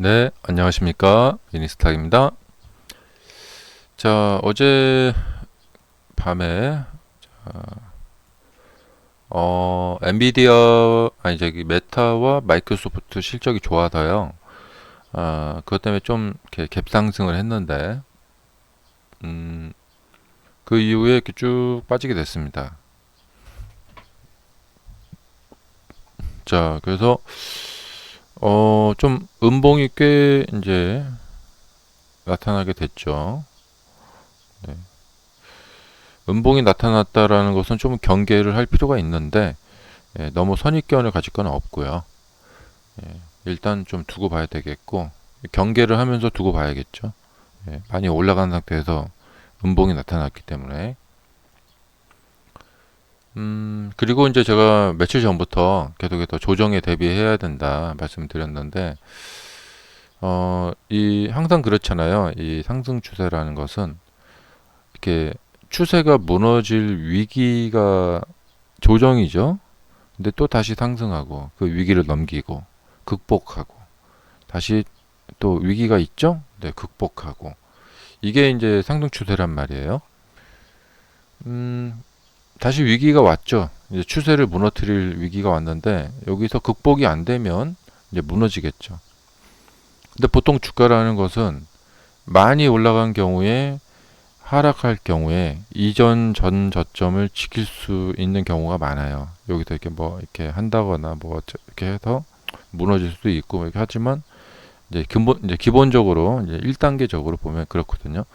네, 안녕하십니까. 미니스탁입니다. 자, 어제 밤에, 엔비디아, 아니, 저기, 메타와 마이크로소프트 실적이 좋아서요. 그것 때문에 좀 이렇게 갭상승을 했는데, 음, 그 이후에 이렇게 쭉 빠지게 됐습니다. 자, 그래서, 좀 음봉이 꽤 이제 나타나게 됐죠. 네. 음봉이 나타났다라는 것은 좀 경계를 할 필요가 있는데, 너무 선입견을 가질 건 없고요. 일단 좀 두고 봐야 되겠고 경계를 하면서 두고 봐야겠죠. 많이 올라간 상태에서 음봉이 나타났기 때문에 그리고 이제 제가 며칠 전부터 계속해서 조정에 대비해야 된다 말씀드렸는데 이 항상 그렇잖아요. 이 상승 추세라는 것은 이렇게 추세가 무너질 위기가 조정이죠. 근데 또 다시 상승하고 그 위기를 넘기고 극복하고 다시 또 위기가 있죠? 네, 극복하고. 이게 이제 상승 추세란 말이에요. 음, 다시 위기가 왔죠. 이제 추세를 무너뜨릴 위기가 왔는데 여기서 극복이 안 되면 이제 무너지겠죠. 근데 보통 주가라는 것은 많이 올라간 경우에 하락할 경우에 이전 전 저점을 지킬 수 있는 경우가 많아요. 여기서 이렇게 뭐 이렇게 한다거나 뭐 이렇게 해서 무너질 수도 있고 이렇게 하지만 이제 기본적으로 이제 1단계적으로 보면 그렇거든요.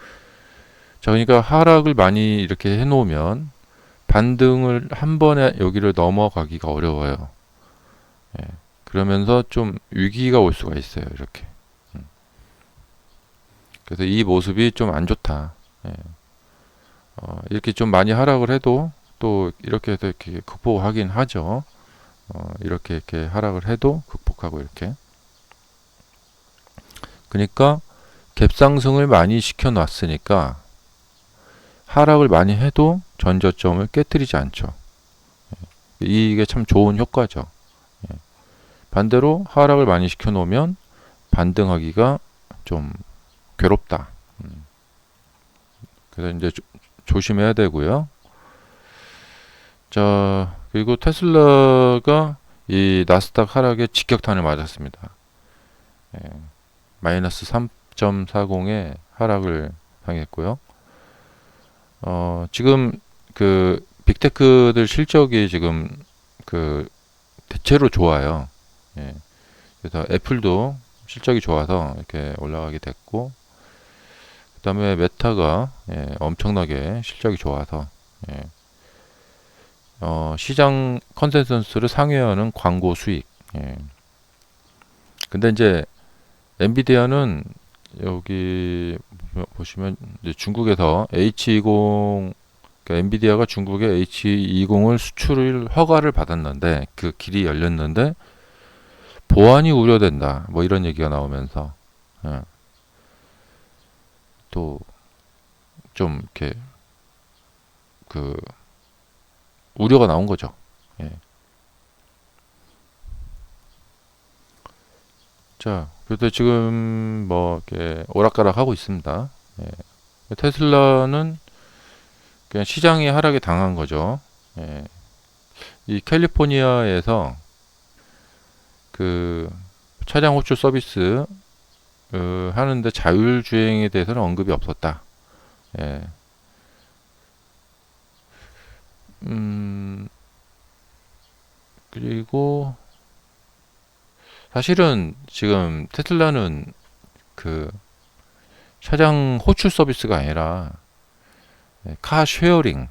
자, 그러니까 하락을 많이 이렇게 해놓으면 반등을 한 번에 여기를 넘어가기가 어려워요. 예. 그러면서 좀 위기가 올 수가 있어요. 이렇게. 음. 그래서 이 모습이 좀 안 좋다. 예. 이렇게 좀 많이 하락을 해도 또 이렇게 해서 이렇게 극복하긴 하죠. 이렇게 하락을 해도 극복하고 이렇게. 그러니까 갭상승을 많이 시켜놨으니까 하락을 많이 해도 전저점을 깨뜨리지 않죠. 이게 참 좋은 효과죠. 반대로 하락을 많이 시켜놓으면 반등하기가 좀 괴롭다. 그래서 이제 조심해야 되고요. 자, 그리고 테슬라가 이 나스닥 하락에 직격탄을 맞았습니다. 예, 마이너스 3.40의 하락을 당했고요. 지금 그 빅테크들 실적이 지금 그 대체로 좋아요. 예. 그래서 애플도 실적이 좋아서 이렇게 올라가게 됐고, 그다음에 메타가 엄청나게 실적이 좋아서 예, 시장 컨센서스를 상회하는 광고 수익. 예. 근데 이제 엔비디아는 여기 보시면 이제 중국에서 H20 그러니까 엔비디아가 중국에 H20을 수출을 허가를 받았는데 그 길이 열렸는데 보안이 우려된다. 뭐 이런 얘기가 나오면서 예, 또 좀 이렇게 그 우려가 나온 거죠. 예. 자, 그래도 지금 뭐 이렇게 오락가락 하고 있습니다. 예. 테슬라는 그냥 시장이 하락에 당한 거죠. 예. 이 캘리포니아에서 그 차량 호출 서비스 하는데 자율주행에 대해서는 언급이 없었다. 예. 음, 그리고 사실은 지금 테슬라는 그 차량 호출 서비스가 아니라 카 쉐어링,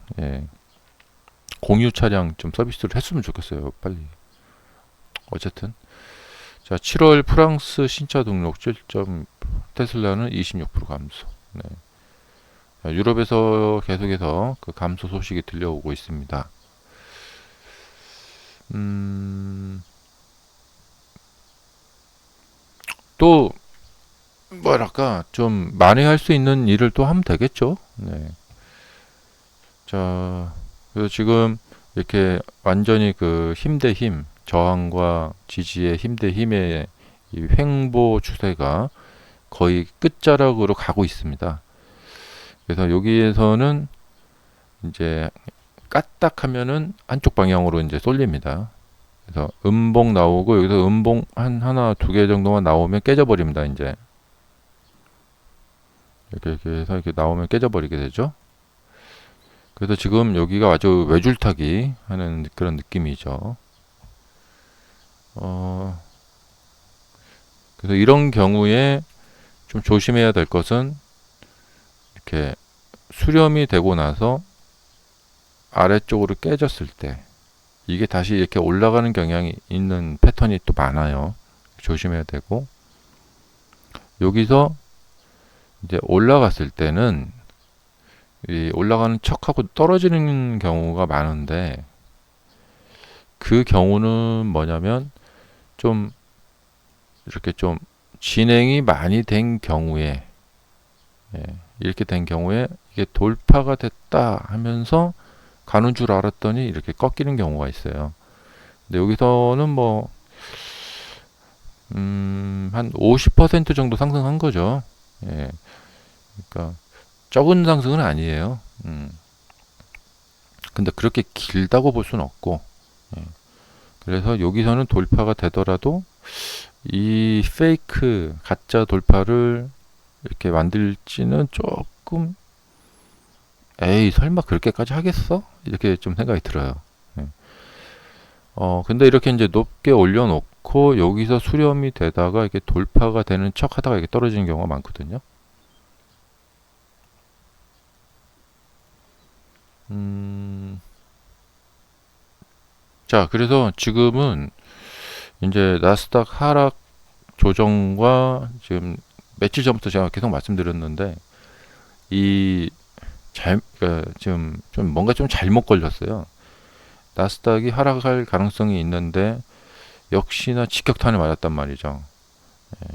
공유 차량 좀 서비스를 했으면 좋겠어요. 빨리. 어쨌든 자 7월 프랑스 신차 등록 실점 테슬라는 26% 감소. 네. 유럽에서 계속해서 그 감소 소식이 들려오고 있습니다. 또 뭐랄까 좀 만회할 수 있는 일을 또 하면 되겠죠. 네. 자, 그래서 지금 이렇게 완전히 그 힘 대 힘, 저항과 지지의 힘 대 힘의 이 횡보 추세가 거의 끝자락으로 가고 있습니다. 그래서 여기에서는 이제 까딱하면은 한쪽 방향으로 이제 쏠립니다. 그래서 음봉 나오고 여기서 음봉 한 하나 두 개 정도만 나오면 깨져버립니다. 이제 이렇게 해서 이렇게 나오면 깨져버리게 되죠. 그래서 지금 여기가 아주 외줄타기 하는 그런 느낌이죠. 그래서 이런 경우에 좀 조심해야 될 것은 이렇게 수렴이 되고 나서 아래쪽으로 깨졌을 때 이게 다시 이렇게 올라가는 경향이 있는 패턴이 또 많아요. 조심해야 되고, 여기서 이제 올라갔을 때는 이 올라가는 척하고 떨어지는 경우가 많은데, 그 경우는 뭐냐면 좀 이렇게 좀 진행이 많이 된 경우에, 이렇게 된 경우에 이게 돌파가 됐다 하면서 가는 줄 알았더니 이렇게 꺾이는 경우가 있어요. 근데 여기서는 뭐 한 50% 정도 상승한 거죠. 예. 그러니까 적은 상승은 아니에요. 근데 그렇게 길다고 볼 수는 없고, 예. 그래서 여기서는 돌파가 되더라도 이 페이크 가짜 돌파를 이렇게 만들지는 조금, 에이 설마 그렇게까지 하겠어? 이렇게 좀 생각이 들어요. 예. 근데 이렇게 이제 높게 올려놓고 여기서 수렴이 되다가 이렇게 돌파가 되는 척 하다가 이렇게 떨어지는 경우가 많거든요. 자, 그래서 지금은 이제 나스닥 하락 조정과 지금 며칠 전부터 제가 계속 말씀드렸는데 지금 좀 뭔가 좀 잘못 걸렸어요. 나스닥이 하락할 가능성이 있는데 역시나 직격탄을 맞았단 말이죠. 예.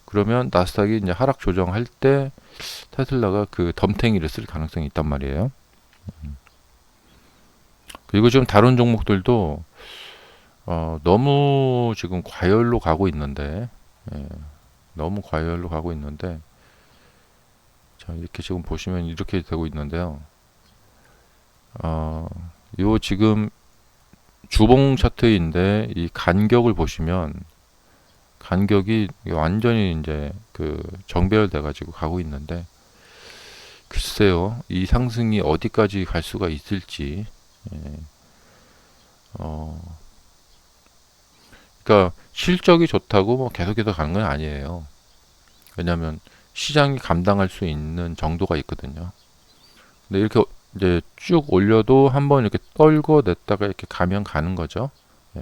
그러면 나스닥이 이제 하락 조정할 때 테슬라가 그 덤탱이를 쓸 가능성이 있단 말이에요. 그리고 지금 다른 종목들도 너무 지금 과열로 가고 있는데, 너무 과열로 가고 있는데, 자, 이렇게 지금 보시면 이렇게 되고 있는데요. 요 지금 주봉 차트인데 이 간격을 보시면 간격이 완전히 이제 그 정배열돼 가지고 가고 있는데, 글쎄요, 이 상승이 어디까지 갈 수가 있을지. 그러니까 실적이 좋다고 뭐 계속해서 가는 건 아니에요. 왜냐하면 시장이 감당할 수 있는 정도가 있거든요. 근데 이렇게 이제 쭉 올려도 한번 이렇게 떨고 냈다가 이렇게 가면 가는 거죠.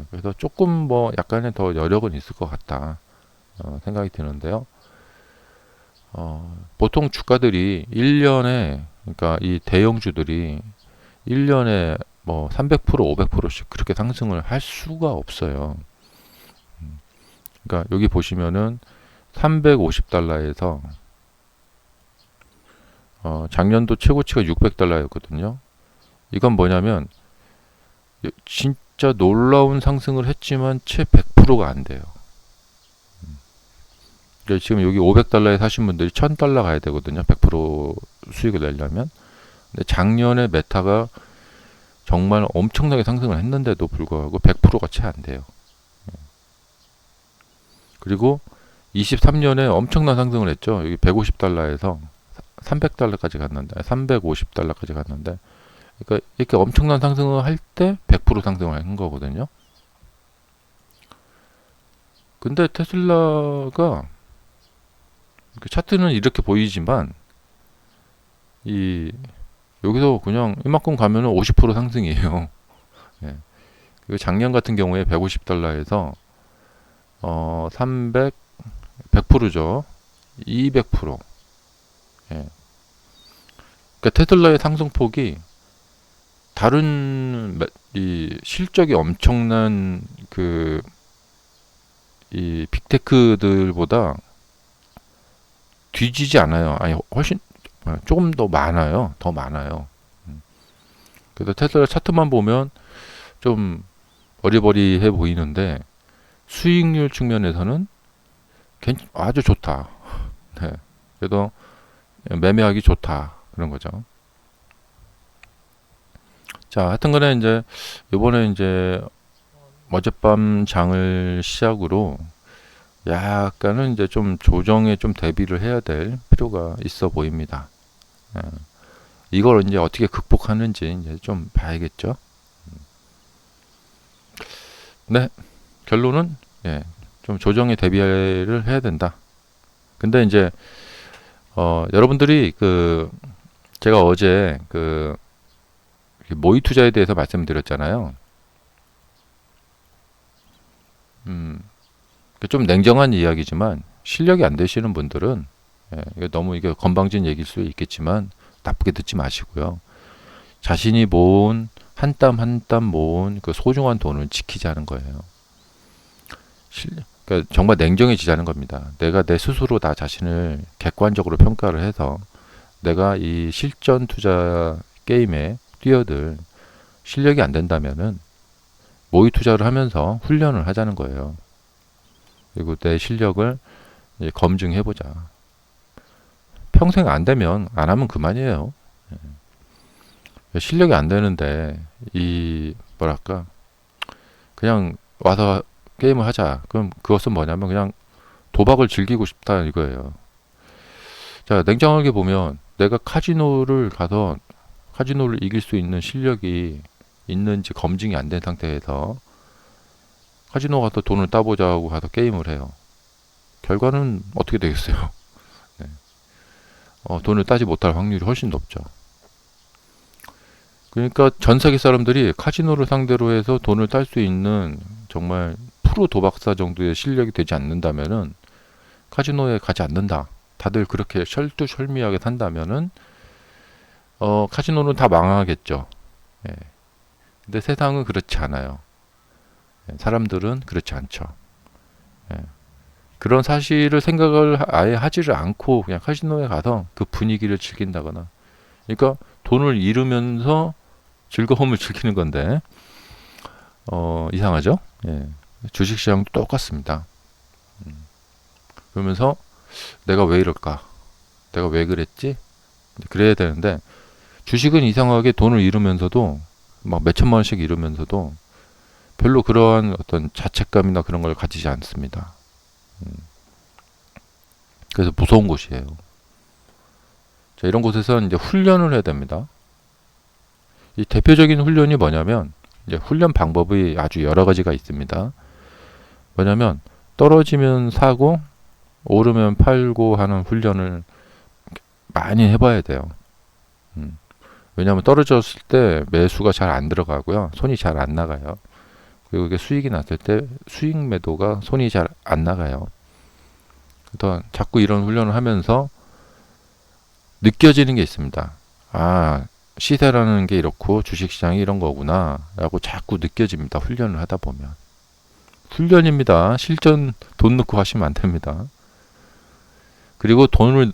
그래서 조금 뭐 약간의 더 여력은 있을 것 같다 생각이 드는데요. 보통 주가들이 1년에, 그러니까 이 대형주들이 1년에 뭐 300%, 500%씩 그렇게 상승을 할 수가 없어요. 그러니까 여기 보시면은 350달러에서 작년도 최고치가 600달러였거든요. 이건 뭐냐면 진짜 놀라운 상승을 했지만 채 100%가 안 돼요. 그러니까 지금 여기 500달러에 사신 분들이 1000달러 가야 되거든요. 100% 수익을 내려면. 근데 작년에 메타가 정말 엄청나게 상승을 했는데도 불구하고 100%가 채 안 돼요. 그리고 23년에 엄청난 상승을 했죠. 여기 150달러에서 300달러까지 갔는데, 350달러까지 갔는데, 그러니까 이렇게 엄청난 상승을 할 때 100% 상승을 한 거거든요. 근데 테슬라가 차트는 이렇게 보이지만 여기서 그냥 이만큼 가면은 50% 상승이에요. 예. 그리고 작년 같은 경우에 150달러에서 100%죠. 200%. 예. 그러니까 테슬라의 상승폭이 다른 이 실적이 엄청난 이 빅테크들보다 뒤지지 않아요. 아니 훨씬 조금 더 많아요. 더 많아요. 그래서 테슬라 차트만 보면 좀 어리버리해 보이는데 수익률 측면에서는 아주 좋다. 네. 그래도 매매하기 좋다. 그런 거죠. 자, 하여튼 간에 이제 요번에 이제 어젯밤 장을 시작으로 약간은 이제 좀 조정에 좀 대비를 해야 될 필요가 있어 보입니다. 예. 이걸 이제 어떻게 극복하는지 이제 좀 봐야겠죠. 네, 결론은 예, 좀 조정에 대비를 해야 된다. 근데 이제 여러분들이 제가 어제 모의 투자에 대해서 말씀드렸잖아요. 좀 냉정한 이야기지만 실력이 안 되시는 분들은 이게 너무 이게 건방진 얘기일 수 있겠지만 나쁘게 듣지 마시고요. 자신이 모은 한 땀 한 땀 모은 그 소중한 돈을 지키자는 거예요. 그러니까 정말 냉정해지자는 겁니다. 내가 내 스스로 나 자신을 객관적으로 평가를 해서 내가 이 실전 투자 게임에 뛰어들 실력이 안 된다면은 모의 투자를 하면서 훈련을 하자는 거예요. 그리고 내 실력을 이제 검증해보자. 평생 안 되면 안 하면 그만이에요. 실력이 안 되는데 뭐랄까 그냥 와서 게임을 하자. 그럼 그것은 뭐냐면 그냥 도박을 즐기고 싶다 이거예요. 자, 냉정하게 보면 내가 카지노를 가서 카지노를 이길 수 있는 실력이 있는지 검증이 안 된 상태에서 카지노 가서 돈을 따보자고 가서 게임을 해요. 결과는 어떻게 되겠어요? 네. 돈을 따지 못할 확률이 훨씬 높죠. 그러니까 전 세계 사람들이 카지노를 상대로 해서 돈을 딸 수 있는 정말 프로 도박사 정도의 실력이 되지 않는다면은 카지노에 가지 않는다. 다들 그렇게 철두철미하게 산다면은 카지노는 다 망하겠죠. 예. 근데 세상은 그렇지 않아요. 예. 사람들은 그렇지 않죠. 예. 그런 사실을 생각을 아예 하지를 않고 그냥 카지노에 가서 그 분위기를 즐긴다거나. 그러니까 돈을 잃으면서 즐거움을 즐기는 건데 이상하죠? 예. 주식시장도 똑같습니다. 그러면서 내가 왜 이럴까? 내가 왜 그랬지? 그래야 되는데 주식은 이상하게 돈을 잃으면서도 막 몇천만 원씩 잃으면서도 별로 그러한 어떤 자책감이나 그런 걸 가지지 않습니다. 그래서 무서운 곳이에요. 자, 이런 곳에서 이제 훈련을 해야 됩니다. 이 대표적인 훈련이 뭐냐면 이제 훈련 방법이 아주 여러 가지가 있습니다. 뭐냐면 떨어지면 사고 오르면 팔고 하는 훈련을 많이 해봐야 돼요. 왜냐하면 떨어졌을 때 매수가 잘 안 들어가고요. 손이 잘 안 나가요. 그리고 이게 수익이 났을 때 수익 매도가 손이 잘 안 나가요. 그래서 자꾸 이런 훈련을 하면서 느껴지는 게 있습니다. 아, 시세라는 게 이렇고 주식시장이 이런 거구나 라고 자꾸 느껴집니다. 훈련을 하다 보면. 훈련입니다. 실전 돈 넣고 하시면 안 됩니다. 그리고 돈을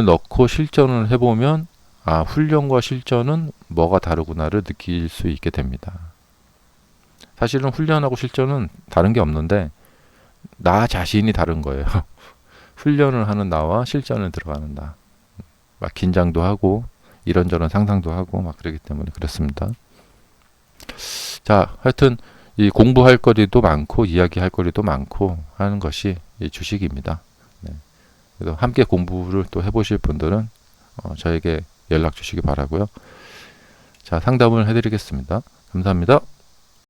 넣고 실전을 해보면 아, 훈련과 실전은 뭐가 다르구나를 느낄 수 있게 됩니다. 사실은 훈련하고 실전은 다른 게 없는데 나 자신이 다른 거예요. 훈련을 하는 나와 실전을 들어가는 나. 막 긴장도 하고 이런저런 상상도 하고 막 그러기 때문에 그렇습니다. 자, 하여튼 이 공부할 거리도 많고 이야기할 거리도 많고 하는 것이 이 주식입니다. 네. 그래서 함께 공부를 또 해보실 분들은 저에게 연락 주시기 바라고요. 자, 상담을 해드리겠습니다. 감사합니다.